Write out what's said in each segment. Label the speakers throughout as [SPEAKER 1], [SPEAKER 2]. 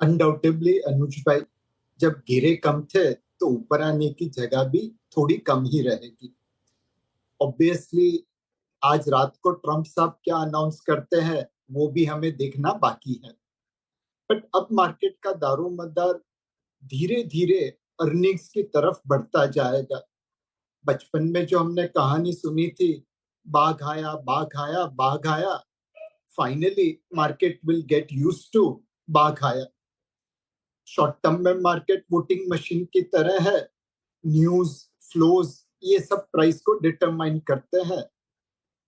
[SPEAKER 1] Undoubtedly अनुज भाई, जब गिरे कम थे तो ऊपर आने की जगह भी थोड़ी कम ही रहेगी। ऑब्वियसली आज रात को ट्रंप साहब क्या अनाउंस करते हैं वो भी हमें देखना बाकी है। बट अब मार्केट का दारोमदार धीरे धीरे अर्निंग्स की तरफ बढ़ता जाएगा। बचपन में जो हमने कहानी सुनी थी, बाघ आया बाघ आया बाघ आया, finally market will get used to बाघ आया। शॉर्ट टर्म में मार्केट वोटिंग मशीन की तरह है। न्यूज फ्लोज ये सब प्राइस को डिटरमाइन करते हैं।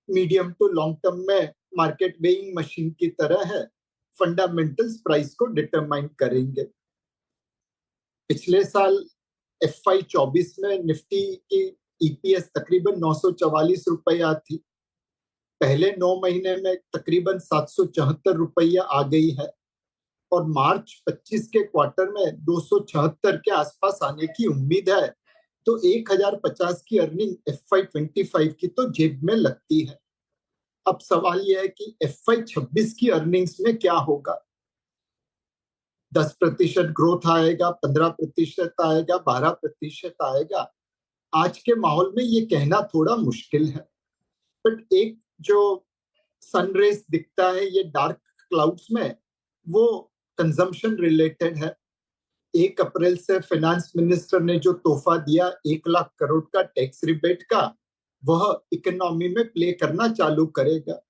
[SPEAKER 1] मीडियम टू लॉन्ग टर्म में मार्केट वेइंग मशीन की तरह है। फंडामेंटल्स प्राइस को डिटरमाइन करेंगे। पिछले साल FY24 में निफ्टी की ईपीएस तकरीबन 944 रुपया थी। पहले 9 महीने में तकरीबन 774 रुपया आ गई है और मार्च 25 के क्वार्टर में 276 के आसपास आने की उम्मीद है। तो 1050 की अर्निंग FY25 की तो जेब में लगती है। अब सवाल यह है कि FY26 की अर्निंग्स में क्या होगा। 10% ग्रोथ आएगा, 15% आएगा, 12% आएगा। आज के माहौल में ये कहना थोड़ा मुश्किल है। बट एक जो सनरेज दिखता है ये डार्क क्लाउड्स में, वो कंजम्पशन रिलेटेड है। 1 अप्रैल से फाइनेंस मिनिस्टर ने जो तोहफा दिया 1 लाख करोड़ का टैक्स रिबेट का, वह इकोनॉमी में प्ले करना चालू करेगा।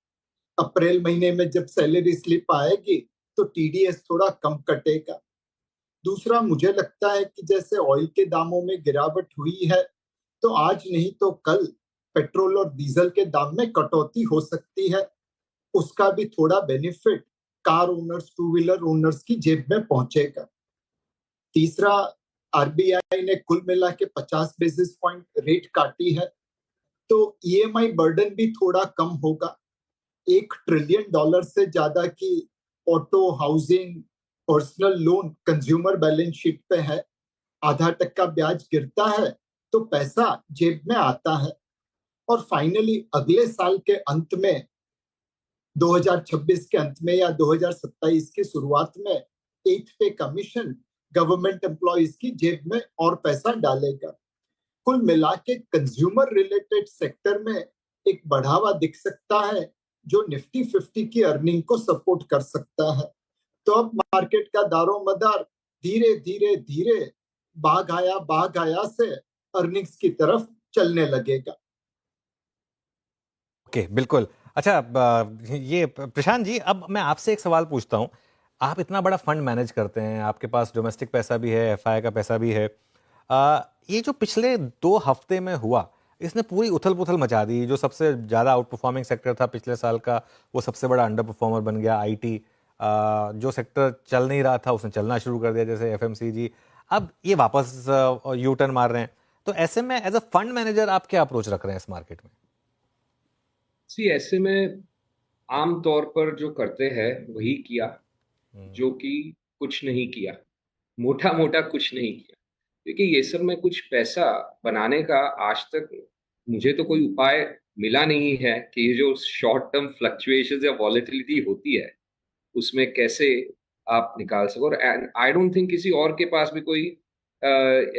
[SPEAKER 1] अप्रैल महीने में जब सैलरी स्लिप आएगी तो TDS थोड़ा कम कटेगा। दूसरा, मुझे लगता है कि जैसे ऑयल के दामों में गिरावट हुई है तो आज नहीं तो कल पेट्रोल और डीजल के दाम में कटौती हो सकती है। उसका भी थोड़ा benefit car owners, two wheeler owners की जेब में पहुंचेगा। तीसरा, RBI ने कुल मिला के 50 बेसिस पॉइंट रेट काटी है तो EMI बर्डन भी थोड़ा कम होगा। $1 ट्रिलियन से ज्यादा की auto, housing, personal loan consumer balance sheet पे है। आधा टक्का ब्याज गिरता है तो पैसा जेब में आता है। और फाइनली अगले साल के अंत में, 2026 के अंत में या 2027 की शुरुआत में, 8th पे कमीशन गवर्नमेंट एम्प्लॉइज की जेब में और पैसा डालेगा। कुल मिला के कंज्यूमर रिलेटेड सेक्टर में एक बढ़ावा दिख सकता है जो निफ्टी 50 की अर्निंग को सपोर्ट कर सकता है। तो अब मार्केट का दारोमदार धीरे धीरे धीरे बाघ आया से अर्निंग्स की तरफ चलने लगेगा।
[SPEAKER 2] ओके, बिल्कुल। अच्छा, ये प्रशांत जी, अब मैं आपसे एक सवाल पूछता हूँ। आप इतना बड़ा फंड मैनेज करते हैं, आपके पास डोमेस्टिक पैसा भी है, FI का पैसा भी है। ये जो पिछले 2 हफ्ते में हुआ, इसने पूरी उथल पुथल मचा दी। जो सबसे ज़्यादा आउट परफॉर्मिंग सेक्टर था पिछले साल का, वो सबसे बड़ा अंडर परफॉर्मर बन गया। IT, जो सेक्टर चल नहीं रहा था उसने चलना शुरू कर दिया, जैसे FMCG। अब ये वापस यू टर्न मार रहे हैं। तो ऐसे में एज अ फंड मैनेजर आप क्या अप्रोच रख रहे हैं इस मार्केट में?
[SPEAKER 3] ऐसे में आम तौर पर जो करते हैं वही किया, जो कि कुछ नहीं किया, मोटा मोटा कुछ नहीं किया। क्योंकि ये सब में कुछ पैसा बनाने का आज तक मुझे तो कोई उपाय मिला नहीं है कि ये जो शॉर्ट टर्म फ्लक्चुएशंस या वॉलेटिलिटी होती है उसमें कैसे आप निकाल सको। और आई डोंट थिंक किसी और के पास भी कोई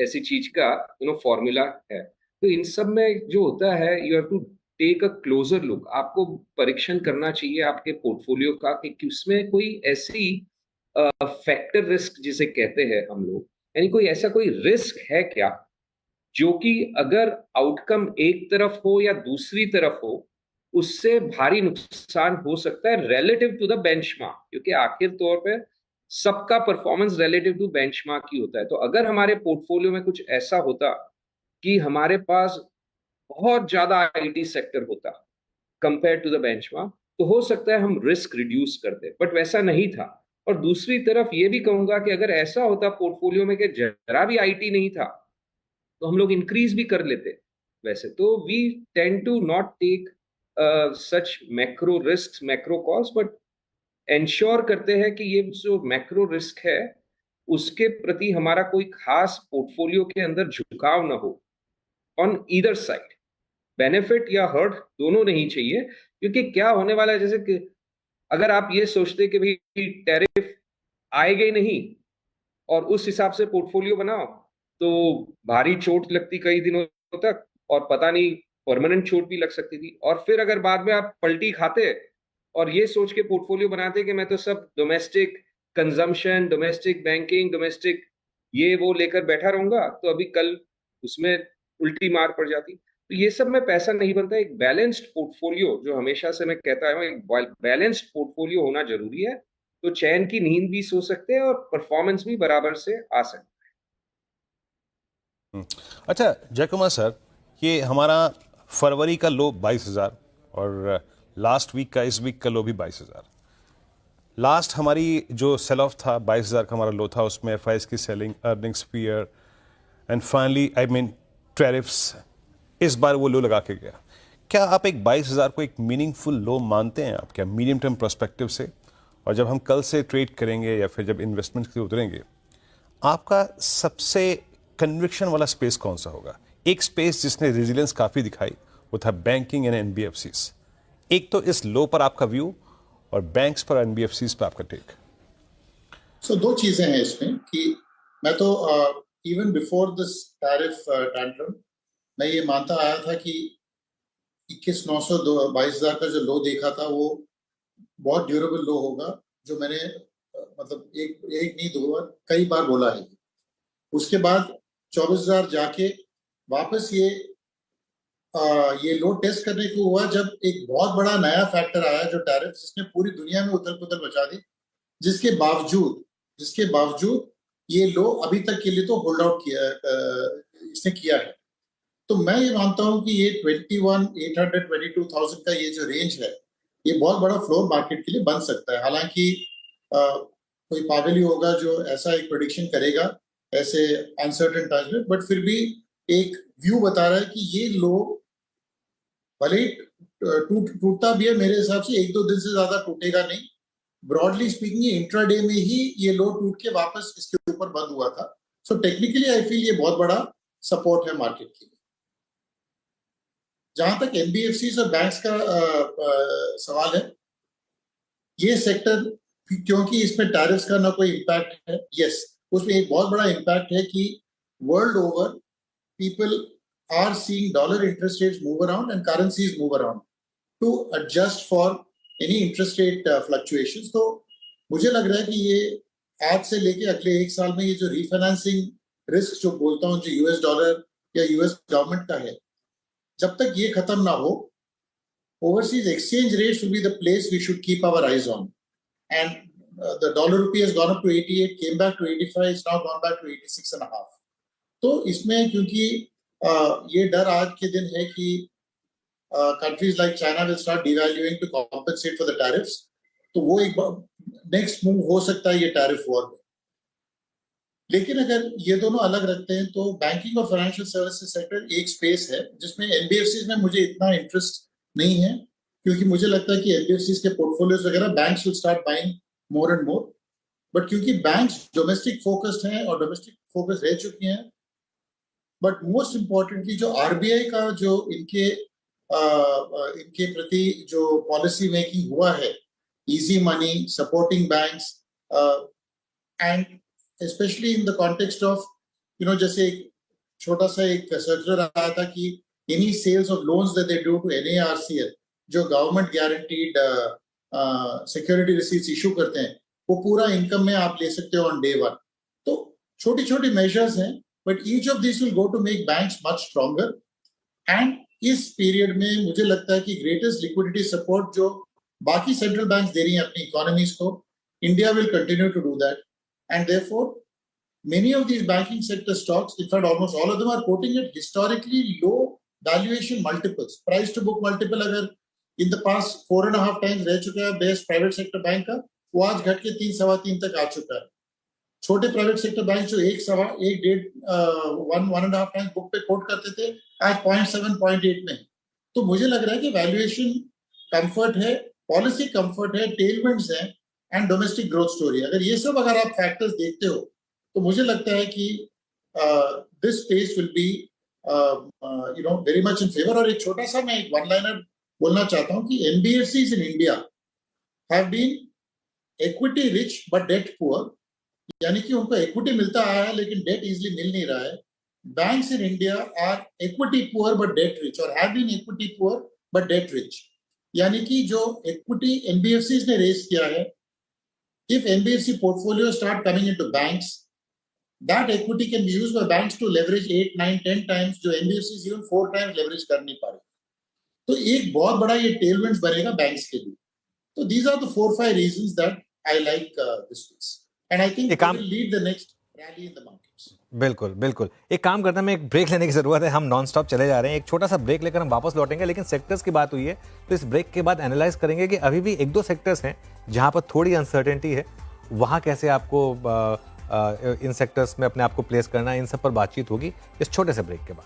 [SPEAKER 3] ऐसी चीज का फॉर्मूला है। तो इन सब में जो होता है, you have to take a closer look. आपको परीक्षण करना चाहिए आपके पोर्टफोलियो का कि उसमें कोई ऐसी फैक्टर रिस्क जिसे कहते हैं हम लोग, यानी कोई ऐसा कोई रिस्क है क्या जो कि अगर आउटकम एक तरफ हो या दूसरी तरफ हो उससे भारी नुकसान हो सकता है रिलेटिव टू द बेंचमार्क। क्योंकि आखिर तौर पे सबका परफॉर्मेंस रिलेटिव टू बेंचमार्क ही होता है। तो अगर हमारे पोर्टफोलियो में कुछ ऐसा होता कि हमारे पास बहुत ज्यादा IT सेक्टर होता कंपेयर टू द बेंचमार्क, तो हो सकता है हम रिस्क रिड्यूस करते, बट वैसा नहीं था। और दूसरी तरफ ये भी कहूंगा कि अगर ऐसा होता पोर्टफोलियो में कि जरा भी IT नहीं था तो हम लोग इंक्रीज भी कर लेते। वैसे तो we tend to not take such macro risk, macro calls, but ensure करते हैं कि ये जो मैक्रो रिस्क है उसके प्रति हमारा कोई खास पोर्टफोलियो के अंदर झुकाव ना हो ऑन ईदर साइड। बेनिफिट या हर्ट दोनों नहीं चाहिए। क्योंकि क्या होने वाला है, जैसे कि अगर आप ये सोचते कि भाई टैरिफ आएगा ही नहीं, और उस हिसाब से पोर्टफोलियो बनाओ तो भारी चोट लगती कई दिनों तक, और पता नहीं परमानेंट चोट भी लग सकती थी। और फिर अगर बाद में आप पलटी खाते और ये सोच के पोर्टफोलियो बनाते कि मैं तो सब domestic consumption, domestic banking, domestic ये वो लेकर बैठा रहूंगा, तो अभी कल उसमें उल्टी मार पड़ जाती। तो ये सब में पैसा नहीं बनता। एक बैलेंस्ड पोर्टफोलियो, जो हमेशा से मैं कहता हूँ, एक बैलेंस्ड पोर्टफोलियो होना जरूरी है, तो चैन की नींद भी सो सकते हैं और परफॉर्मेंस भी बराबर से आ सकता
[SPEAKER 4] अच्छा जय कुमार सर, ये हमारा फरवरी का लो 22,000 और लास्ट वीक का, इस वीक का लो भी 22,000। लास्ट हमारी जो सेल ऑफ था 22,000 का हमारा लो था, उसमें एफआईएस की selling, earnings fear and finally I mean tariffs, इस बार वो लो लगा के गया। क्या आप एक 22,000 को एक मीनिंगफुल लो मानते हैं आप, क्या मीडियम टर्म पर्सपेक्टिव से? और जब हम कल से ट्रेड करेंगे या फिर जब इन्वेस्टमेंट के उतरेंगे, आपका सबसे कन्विक्शन वाला स्पेस कौन सा होगा? एक स्पेस जिसने रेजिलियंस काफी दिखाई वो था बैंकिंग एंड एनबीएफसीज। एक तो इस लो पर आपका व्यू और बैंक्स पर, एनबीएफसीज पर आपका टेक।
[SPEAKER 5] सो दो चीजें हैं इसमें कि मैं तो even before this tariff tantrum मैं ये मानता आया था कि 21,900 22,000 का जो लो देखा था वो बहुत ड्यूरेबल लो होगा, जो मैंने मतलब एक नहीं दो बार कई बार बोला है। उसके बाद 24,000 जाके वापस ये लो टेस्ट करने को हुआ जब एक बहुत बड़ा नया फैक्टर आया जो टैरिफ, जिसने पूरी दुनिया में उथल पुथल मचा दी, जिसके बावजूद ये लो अभी तक के लिए तो होल्ड आउट किया, इसने किया है। तो मैं ये मानता हूं कि ये 21,800 22,000 का ये जो रेंज है, ये बहुत बड़ा फ्लोर मार्केट के लिए बन सकता है। हालांकि कोई पागल ही होगा जो ऐसा एक प्रेडिक्शन करेगा ऐसे अनसर्टेन टाइम्स में, बट फिर भी एक व्यू बता रहा है कि ये लो भले ही टूटता भी है, मेरे हिसाब से 1-2 दिन से ज्यादा टूटेगा नहीं। ब्रॉडली स्पीकिंग इंट्राडे में ही ये लो टूट के वापस इसके ऊपर बंद हुआ था। सो टेक्निकली आई फील ये बहुत बड़ा सपोर्ट है मार्केट के लिए। जहां तक एनबीएफसी और बैंक्स का सवाल है, ये सेक्टर क्योंकि इसमें टैरिफ्स का ना कोई इम्पैक्ट है, यस उसमें एक बहुत बड़ा इम्पैक्ट है कि world over people are seeing dollar interest rates move around and currencies move around to adjust for any interest rate fluctuations. तो मुझे लग रहा है कि ये आज से लेके अगले एक साल में ये जो रीफाइनेंसिंग रिस्क जो बोलता हूँ, जो यूएस डॉलर या यूएस गवर्नमेंट का है, जब तक ये खत्म ना हो, overseas exchange rates will be the place we should keep our eyes on. And the dollar rupee has gone up to 88, came back to 85, it's now gone back to 86.5. तो इसमें क्योंकि ये डर आज के दिन है कि countries like China will start devaluing to compensate for the tariffs, तो वो एक नेक्स्ट मूव हो सकता है ये टैरिफ वॉर में। लेकिन अगर ये दोनों अलग रखते हैं तो बैंकिंग और फाइनेंशियल सर्विसेज सेक्टर एक स्पेस है जिसमें एनबीएफसी में मुझे इतना इंटरेस्ट नहीं है, क्योंकि मुझे लगता है कि एनबीएफसी के पोर्टफोलियोज वगैरह banks will start buying more and more. But क्योंकि बैंक्स डोमेस्टिक फोकस्ड हैं और डोमेस्टिक फोकस रह चुकी हैं, बट मोस्ट इंपॉर्टेंटली जो आरबीआई का जो इनके प्रति जो पॉलिसी मेकिंग हुआ है, easy money, supporting banks, and specially in the context of जैसे एक छोटा सा एक सर्कुलर आया था कि any sales of loans that they do to NARCL, जो government guaranteed security receipts issue करते हैं, वो पूरा इनकम में आप ले सकते हो ऑन डे वन। तो छोटी छोटी मेजर्स हैं, but each of this will go to make banks much stronger. And इस पीरियड में मुझे लगता है कि ग्रेटेस्ट लिक्विडिटी सपोर्ट जो बाकी सेंट्रल बैंक्स दे रही हैं अपनी इकोनॉमीज को, India will continue to do that. And therefore many of these banking sector stocks, in fact almost all of them, are quoting at historically low valuation multiples. Price to book multiple अगर in the past 4.5 times रह चुका है best private sector bank का, वो आज घट के 3-3.25 तक आ चुका है। छोटे प्राइवेट सेक्टर बैंक जो 1.5 टाइम्स बुक पे कोट करते थे, आज 0.7 0.8 में। तो मुझे लग रहा है कि वैल्यूएशन कंफर्ट है, पॉलिसी कंफर्ट है, टेलविंड्स हैं एंड डोमेस्टिक ग्रोथ स्टोरी। अगर ये सब अगर आप फैक्टर्स देखते हो तो मुझे लगता है कि this space will be very much in favour. और एक छोटा सा मैं एक वन लाइनर बोलना चाहता हूं कि NBFCs in India have been equity rich but debt poor यानी कि उनको इक्विटी मिलता आया है लेकिन डेट इजीली मिल नहीं रहा है. Banks in India are equity poor but debt rich, or have been equity poor but debt rich. यानी कि जो equity NBFCs ने raise किया है, if NBFC portfolio start coming into banks, that equity can be used by banks to leverage 8, 9, 10 times जो NBFCs even 4 times leverage कर नहीं पा रहे. तो एक बहुत बड़ा ये tailwinds बनेगा banks के लिए. So these are the 4-5 reasons that I like this space, and I think it will lead the next rally in the markets.
[SPEAKER 2] बिल्कुल बिल्कुल. एक काम करते हैं, मैं एक ब्रेक लेने की जरूरत है. हम नॉन स्टॉप चले जा रहे हैं. एक छोटा सा ब्रेक लेकर हम वापस लौटेंगे. लेकिन सेक्टर्स की बात हुई है तो इस ब्रेक के बाद एनालाइज करेंगे कि अभी भी एक दो सेक्टर्स हैं जहां पर थोड़ी अनसर्टेनिटी है. वहां कैसे आपको इन सेक्टर्स में अपने आप को प्लेस करना है, इन सब पर बातचीत होगी इस छोटे से ब्रेक के बाद.